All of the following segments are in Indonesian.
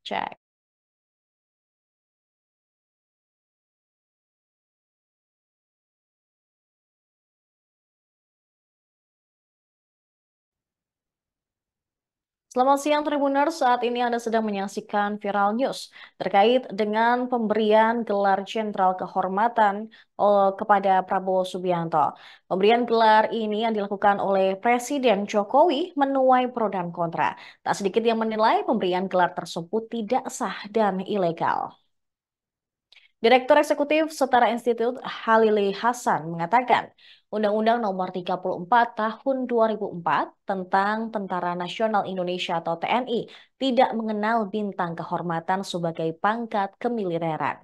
Cek. Selamat siang Tribuners, saat ini Anda sedang menyaksikan Viral News terkait dengan pemberian gelar Jenderal Kehormatan kepada Prabowo Subianto. Pemberian gelar ini yang dilakukan oleh Presiden Jokowi menuai pro dan kontra. Tak sedikit yang menilai pemberian gelar tersebut tidak sah dan ilegal. Direktur Eksekutif Setara Institut Halili Hasan mengatakan, Undang-Undang Nomor 34 Tahun 2004 tentang Tentara Nasional Indonesia atau TNI tidak mengenal bintang kehormatan sebagai pangkat kemiliteran.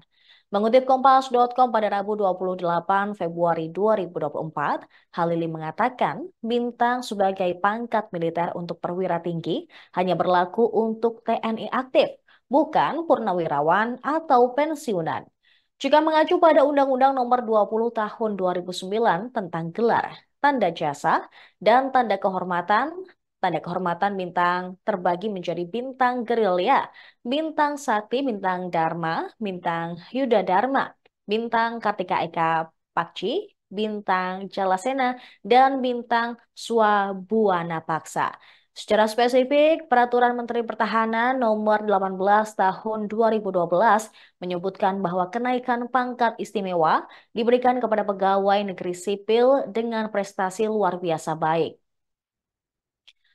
Mengutip Kompas.com pada Rabu 28 Februari 2024, Halili mengatakan bintang sebagai pangkat militer untuk perwira tinggi hanya berlaku untuk TNI aktif, bukan purnawirawan atau pensiunan. Jika mengacu pada Undang-Undang Nomor 20 Tahun 2009 tentang gelar, tanda jasa, dan tanda kehormatan bintang terbagi menjadi bintang gerilya, bintang sakti, bintang dharma, bintang yuda dharma, bintang kartika eka pakci, bintang jalasena, dan bintang swabuana paksa. Secara spesifik, Peraturan Menteri Pertahanan Nomor 18 Tahun 2012 menyebutkan bahwa kenaikan pangkat istimewa diberikan kepada pegawai negeri sipil dengan prestasi luar biasa baik.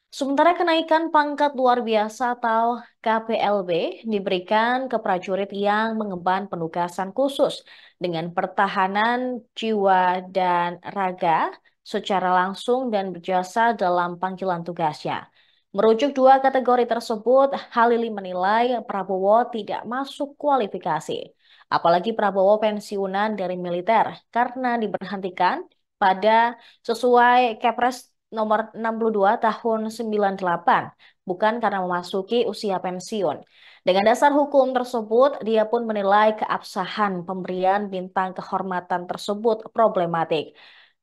Sementara kenaikan pangkat luar biasa atau KPLB diberikan ke prajurit yang mengemban penugasan khusus dengan pertahanan jiwa dan raga secara langsung dan berjasa dalam panggilan tugasnya. Merujuk dua kategori tersebut, Halili menilai Prabowo tidak masuk kualifikasi. Apalagi Prabowo pensiunan dari militer karena diberhentikan pada sesuai Kepres nomor 62 tahun 98, bukan karena memasuki usia pensiun. Dengan dasar hukum tersebut, dia pun menilai keabsahan pemberian bintang kehormatan tersebut problematik.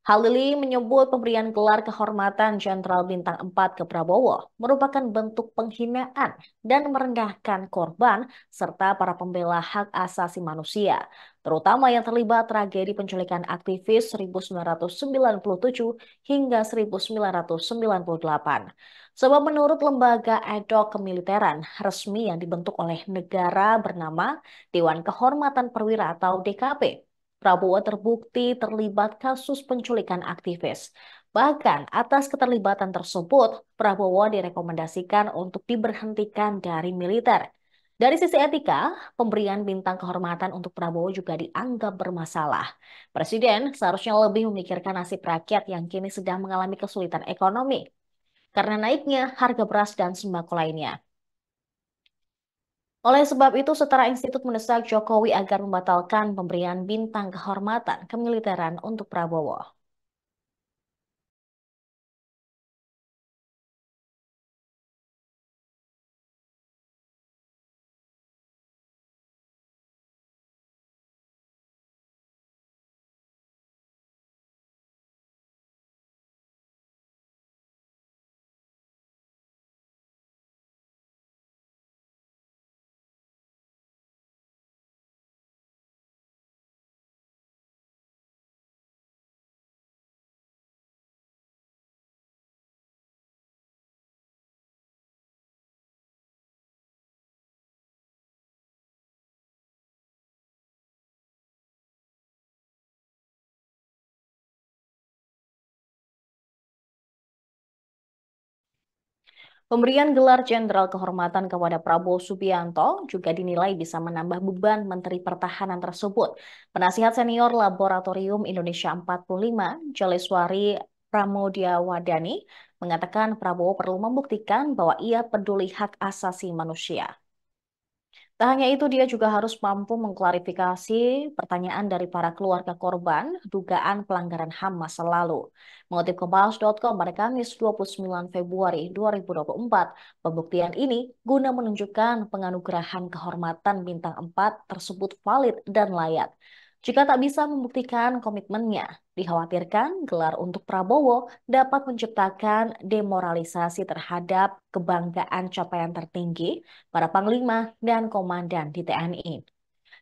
Halili menyebut pemberian gelar kehormatan Jenderal Bintang 4 ke Prabowo merupakan bentuk penghinaan dan merendahkan korban serta para pembela hak asasi manusia, terutama yang terlibat tragedi penculikan aktivis 1997 hingga 1998. Sebab menurut lembaga ad hoc kemiliteran resmi yang dibentuk oleh negara bernama Dewan Kehormatan Perwira atau DKP, Prabowo terbukti terlibat kasus penculikan aktivis. Bahkan atas keterlibatan tersebut, Prabowo direkomendasikan untuk diberhentikan dari militer. Dari sisi etika, pemberian bintang kehormatan untuk Prabowo juga dianggap bermasalah. Presiden seharusnya lebih memikirkan nasib rakyat yang kini sedang mengalami kesulitan ekonomi karena naiknya harga beras dan sembako lainnya. Oleh sebab itu, Setara Institut mendesak Jokowi agar membatalkan pemberian bintang kehormatan kemiliteran untuk Prabowo. Pemberian gelar Jenderal Kehormatan kepada Prabowo Subianto juga dinilai bisa menambah beban Menteri Pertahanan tersebut. Penasihat senior Laboratorium Indonesia 45, Jaleswari Pramodyawardhani, mengatakan Prabowo perlu membuktikan bahwa ia peduli hak asasi manusia. Tak hanya itu, dia juga harus mampu mengklarifikasi pertanyaan dari para keluarga korban dugaan pelanggaran HAM masa lalu. Mengutip Kompas.com pada Kamis 29 Februari 2024, pembuktian ini guna menunjukkan penganugerahan kehormatan bintang 4 tersebut valid dan layak. Jika tak bisa membuktikan komitmennya, dikhawatirkan gelar untuk Prabowo dapat menciptakan demoralisasi terhadap kebanggaan capaian tertinggi para panglima dan komandan di TNI.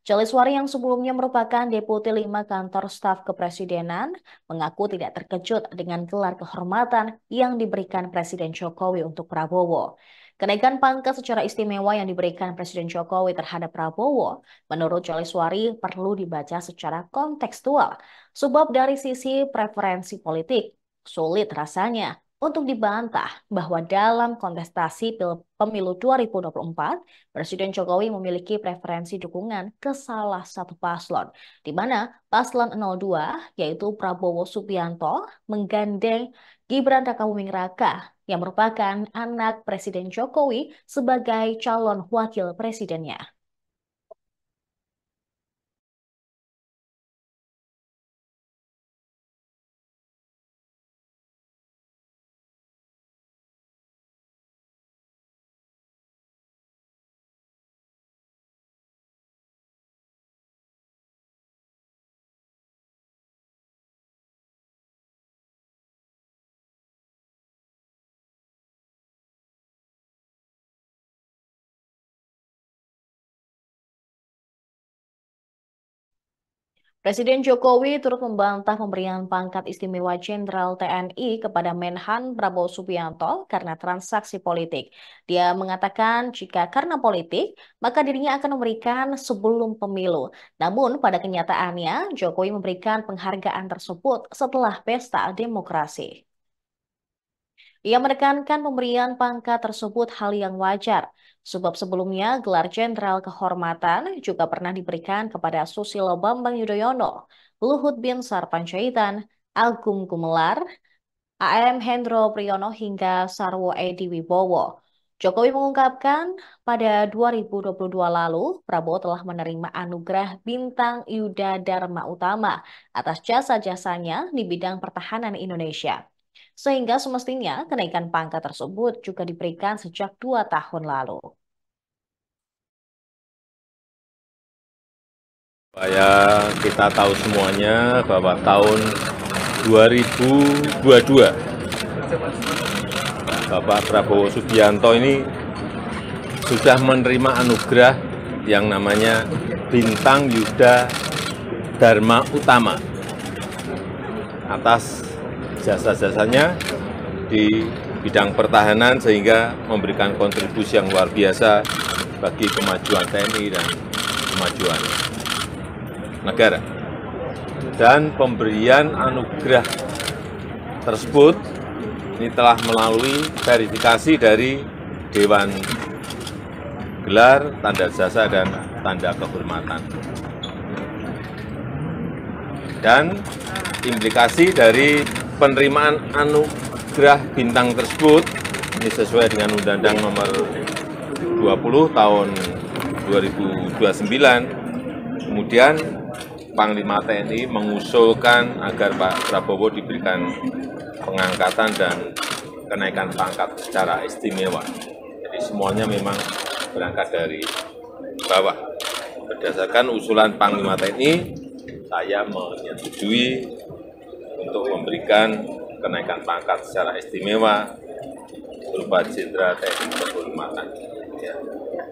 Jaleswari yang sebelumnya merupakan Deputi 5 Kantor Staf Kepresidenan mengaku tidak terkejut dengan gelar kehormatan yang diberikan Presiden Jokowi untuk Prabowo. Kenaikan pangkat secara istimewa yang diberikan Presiden Jokowi terhadap Prabowo, menurut Jaleswari perlu dibaca secara kontekstual, sebab dari sisi preferensi politik, sulit rasanya untuk dibantah bahwa dalam kontestasi pemilu 2024, Presiden Jokowi memiliki preferensi dukungan ke salah satu paslon, di mana paslon 02, yaitu Prabowo Subianto, menggandeng Gibran Rakabuming Raka, yang merupakan anak Presiden Jokowi sebagai calon wakil presidennya. Presiden Jokowi turut membantah pemberian pangkat istimewa Jenderal TNI kepada Menhan Prabowo Subianto karena transaksi politik. Dia mengatakan jika karena politik, maka dirinya akan memberikan sebelum pemilu. Namun pada kenyataannya, Jokowi memberikan penghargaan tersebut setelah pesta demokrasi. Ia menekankan pemberian pangkat tersebut hal yang wajar, sebab sebelumnya gelar Jenderal Kehormatan juga pernah diberikan kepada Susilo Bambang Yudhoyono, Luhut Binsar Panjaitan, Agung Gumelar, AM Hendro Priyono hingga Sarwo Edi Wibowo. Jokowi mengungkapkan pada 2022 lalu, Prabowo telah menerima anugerah Bintang Yuda Dharma Utama atas jasa-jasanya di bidang pertahanan Indonesia. Sehingga semestinya kenaikan pangkat tersebut juga diberikan sejak 2 tahun lalu. Supaya kita tahu semuanya bahwa tahun 2022 Bapak Prabowo Subianto ini sudah menerima anugerah yang namanya Bintang Yuda Dharma Utama atas jasa-jasanya di bidang pertahanan sehingga memberikan kontribusi yang luar biasa bagi kemajuan TNI dan kemajuan negara. Dan pemberian anugerah tersebut ini telah melalui verifikasi dari Dewan Gelar, Tanda Jasa, dan Tanda Kehormatan. Dan implikasi dari penerimaan anugerah bintang tersebut ini sesuai dengan Undang-Undang Nomor 20 Tahun 2029. Kemudian Panglima TNI mengusulkan agar Pak Prabowo diberikan pengangkatan dan kenaikan pangkat secara istimewa. Jadi semuanya memang berangkat dari bawah. Berdasarkan usulan Panglima TNI, saya menyetujui untuk memberikan kenaikan pangkat secara istimewa berupa Jenderal TNI Kehormatan. Ya.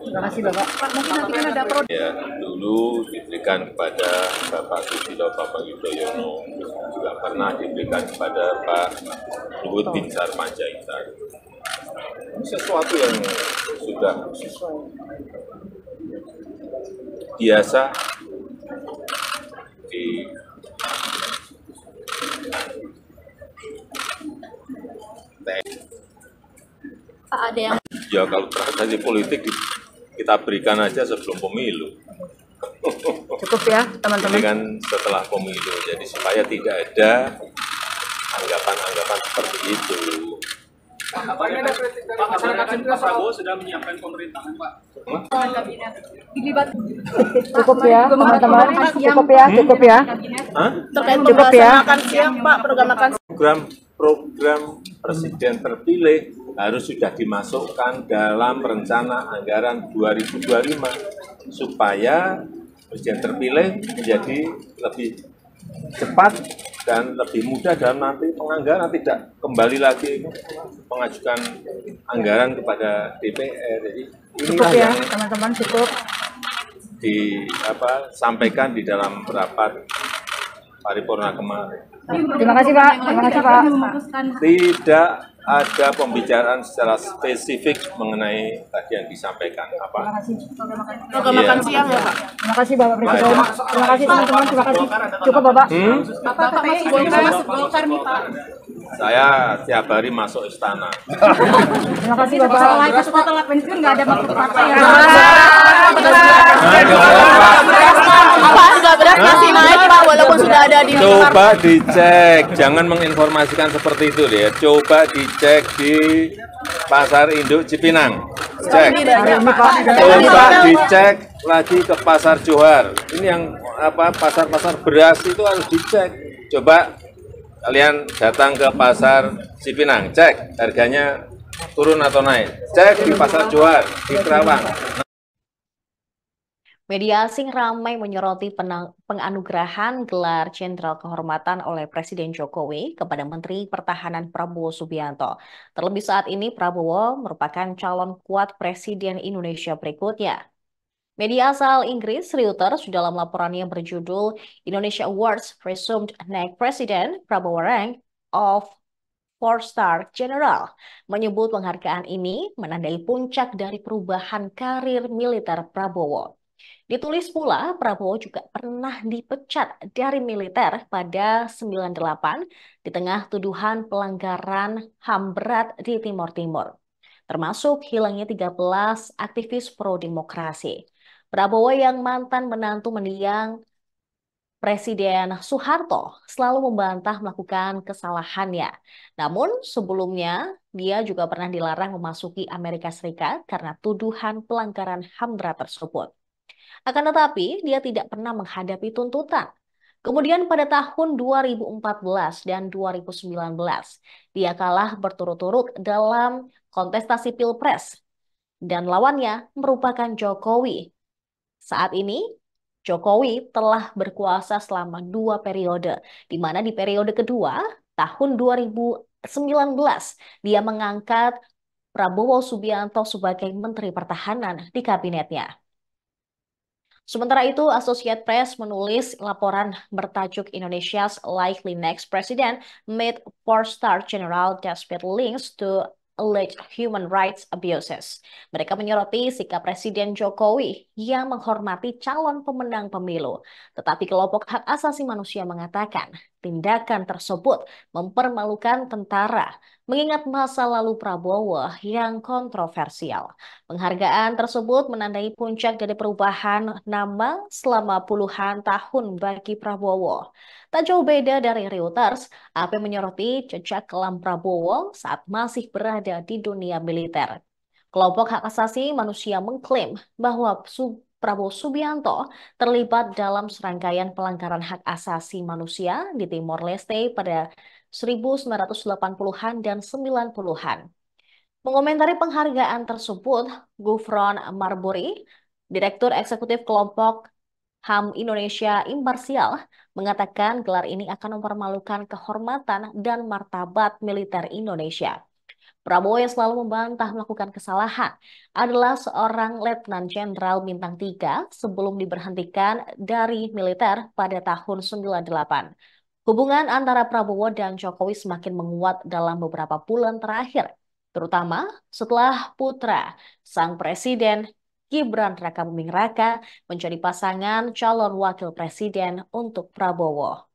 Terima kasih Bapak. Pak, mungkin nanti kan ada produk. Ya, dulu diberikan kepada Bapak Susilo Bambang Yudhoyono, juga pernah diberikan kepada Pak Luhut Binsar Panjaitan. Sesuatu yang sudah biasa di Pak, ada yang ya kalau transaksi politik kita berikan aja sebelum pemilu. cukup ya, Ini teman-teman. kan setelah pemilu, jadi supaya tidak ada anggapan-anggapan seperti itu. Pak, masyarakat sendiri Pak Prabowo sudah menyiapkan pemerintahan, Pak. Dilibat. Cukup ya, teman-teman. Cukup ya, cukup ya. Hah? Terkait cukup ya. Makan siang, Pak, program makan Program presiden terpilih harus sudah dimasukkan dalam rencana anggaran 2025 supaya presiden terpilih menjadi lebih cepat dan lebih mudah dalam nanti penganggaran, tidak kembali lagi mengajukan anggaran kepada DPR. Jadi inilah ya, yang teman-teman, cukup. disampaikan di dalam rapat paripurna kemarin. Terima kasih Pak. Terima kasih Pak. Tidak ada pembicaraan secara spesifik mengenai tadi yang disampaikan apa. Program makan siang ya Pak. Terima kasih Bapak Presiden. Terima kasih teman-teman. Terima kasih. Cukup Bapak. Bapak masuk Golkar, masuk Golkar nih Pak. Saya tiap hari masuk istana. Terima kasih Bapak. Selain suka telat pensiun nggak ada maksud partai ya. Apa harga beras masih naik Pak walaupun sudah ada di Coba dicek, jangan menginformasikan seperti itu ya. Coba dicek di Pasar Induk Cipinang. Cek. Coba dicek lagi ke Pasar Johar. Ini yang pasar-pasar beras itu harus dicek. Coba kalian datang ke Pasar Cipinang, cek harganya turun atau naik. Cek di Pasar Johar, di Kerawang. Media asing ramai menyoroti penganugerahan gelar Jenderal Kehormatan oleh Presiden Jokowi kepada Menteri Pertahanan Prabowo Subianto. Terlebih saat ini Prabowo merupakan calon kuat Presiden Indonesia berikutnya. Media asal Inggris Reuters dalam laporannya berjudul Indonesia Awards Presumed Next President Prabowo Rank of 4-Star General menyebut penghargaan ini menandai puncak dari perubahan karir militer Prabowo. Ditulis pula, Prabowo juga pernah dipecat dari militer pada 98 di tengah tuduhan pelanggaran HAM berat di Timor Timur, termasuk hilangnya 13 aktivis pro-demokrasi. Prabowo yang mantan menantu mendiang Presiden Soeharto selalu membantah melakukan kesalahannya. Namun sebelumnya, dia juga pernah dilarang memasuki Amerika Serikat karena tuduhan pelanggaran HAM berat tersebut. Akan tetapi, dia tidak pernah menghadapi tuntutan. Kemudian pada tahun 2014 dan 2019, dia kalah berturut-turut dalam kontestasi Pilpres. Dan lawannya merupakan Jokowi. Saat ini, Jokowi telah berkuasa selama 2 periode, di mana di periode kedua, tahun 2019, dia mengangkat Prabowo Subianto sebagai Menteri Pertahanan di kabinetnya. Sementara itu, Associated Press menulis laporan bertajuk Indonesia's Likely Next President Made 4-Star General Despite Links to Alleged Human Rights Abuses. Mereka menyoroti sikap Presiden Jokowi yang menghormati calon pemenang pemilu. Tetapi kelompok hak asasi manusia mengatakan tindakan tersebut mempermalukan tentara, mengingat masa lalu Prabowo yang kontroversial. Penghargaan tersebut menandai puncak dari perubahan nama selama puluhan tahun bagi Prabowo. Tak jauh beda dari Reuters, AP menyoroti jejak kelam Prabowo saat masih berada di dunia militer. Kelompok hak asasi manusia mengklaim bahwa Prabowo Subianto terlibat dalam serangkaian pelanggaran hak asasi manusia di Timor Leste pada 1980-an dan 90-an. Mengomentari penghargaan tersebut, Gufron Marburi, Direktur Eksekutif Kelompok HAM Indonesia Imparsial, mengatakan gelar ini akan mempermalukan kehormatan dan martabat militer Indonesia. Prabowo yang selalu membantah melakukan kesalahan adalah seorang Letnan Jenderal Bintang 3 sebelum diberhentikan dari militer pada tahun 98. Hubungan antara Prabowo dan Jokowi semakin menguat dalam beberapa bulan terakhir, terutama setelah putra sang presiden Gibran Rakabuming Raka menjadi pasangan calon wakil presiden untuk Prabowo.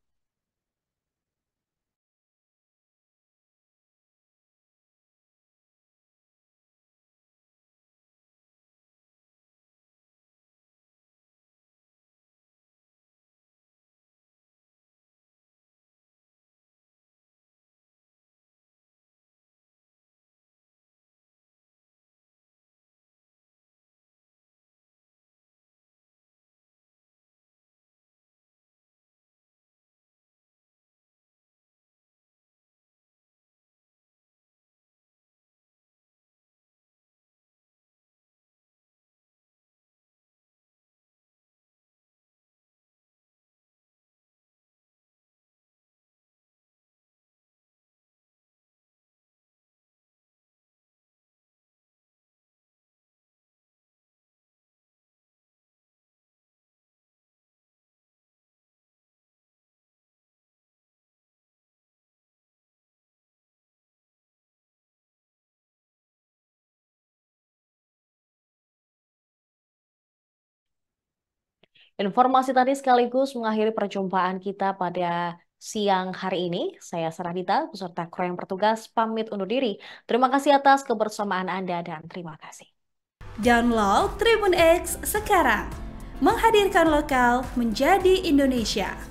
Informasi tadi sekaligus mengakhiri perjumpaan kita pada siang hari ini. Saya Saradita, beserta kru yang bertugas, pamit undur diri. Terima kasih atas kebersamaan Anda dan terima kasih. Download Tribun X sekarang, menghadirkan lokal menjadi Indonesia.